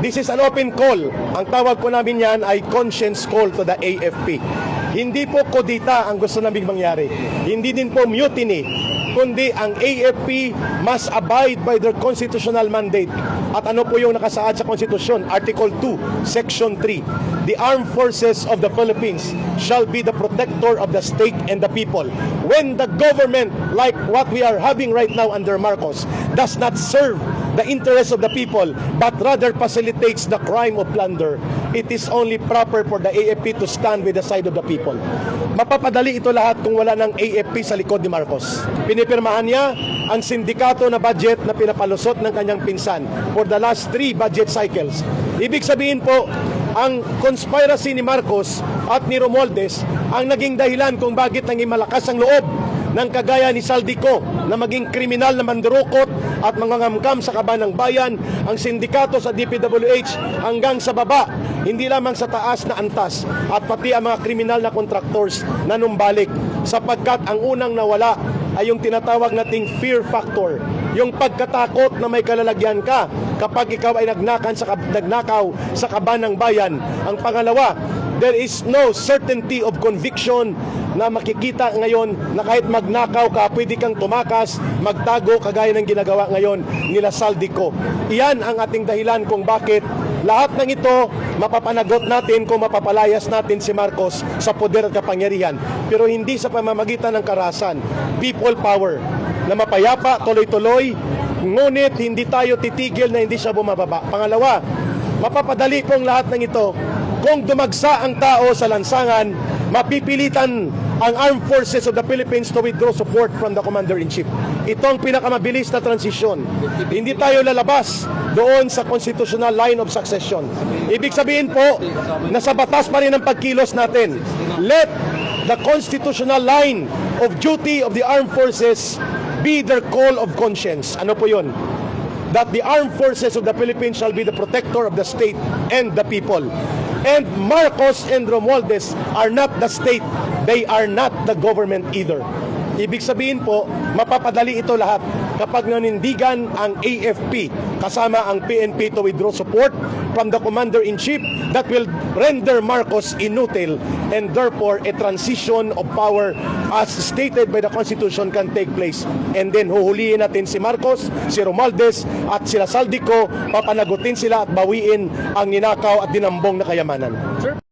This is an open call. Ang tawag po namin yan ay conscience call to the AFP. Hindi po kodita ang gusto naming mangyari. Hindi din po mutiny, kundi ang AFP must abide by their constitutional mandate. At ano po yung nakasaad sa konstitusyon? Article 2, Section 3. The armed forces of the Philippines shall be the protector of the state and the people. When the government, like what we are having right now under Marcos, does not serve the interests of the people, but rather facilitates the crime of plunder, it is only proper for the AFP to stand with the side of the people. Mapapadali ito lahat kung wala ng AFP sa likod ni Marcos. Pinipirmahan niya ang sindikato na budget na pinapalusot ng kanyang pinsan for the last 3 budget cycles. Ibig sabihin po, ang conspiracy ni Marcos at ni Romualdez ang naging dahilan kung bakit naging malakas ang loob ng kagaya ni Saldico na maging kriminal na mandurukot at mangangamkam sa kaban ng bayan, ang sindikato sa DPWH hanggang sa baba, hindi lamang sa taas na antas, at pati ang mga kriminal na contractors na numbalik, sapagkat ang unang nawala ay yung tinatawag nating fear factor, yung pagkatakot na may kalalagyan ka kapag ikaw ay nagnakaw sa kaban ng bayan. Ang pangalawa, there is no certainty of conviction na makikita ngayon na kahit magnakaw ka, pwede kang tumakas, magtago kagaya ng ginagawa ngayon nila Saldico. Iyan ang ating dahilan kung bakit lahat ng ito mapapanagot natin kung mapapalayas natin si Marcos sa poder at kapangyarihan. Pero hindi sa pamamagitan ng karahasan, people power, na mapayapa, tuloy-tuloy, ngunit hindi tayo titigil na hindi siya bumababa. Pangalawa, mapapadali pong lahat ng ito kung dumagsa ang tao sa lansangan, mapipilitan ang Armed Forces of the Philippines to withdraw support from the Commander-in-Chief. Ito ang pinakamabilis na transisyon. Hindi tayo lalabas doon sa constitutional line of succession. Ibig sabihin po, nasa batas pa rin ang pagkilos natin. Let the constitutional line of duty of the Armed Forces be their call of conscience. Ano po yun? That the Armed Forces of the Philippines shall be the protector of the state and the people. And Marcos and Romualdez are not the state. They are not the government either. Ibig sabihin po, mapapadali ito lahat kapag nanindigan ang AFP kasama ang PNP to withdraw support from the Commander-in-Chief that will render Marcos inutil, and therefore a transition of power as stated by the Constitution can take place. And then huhulihin natin si Marcos, si Romualdez at sila Saldico, papanagutin sila at bawiin ang ninakaw at dinambong na kayamanan.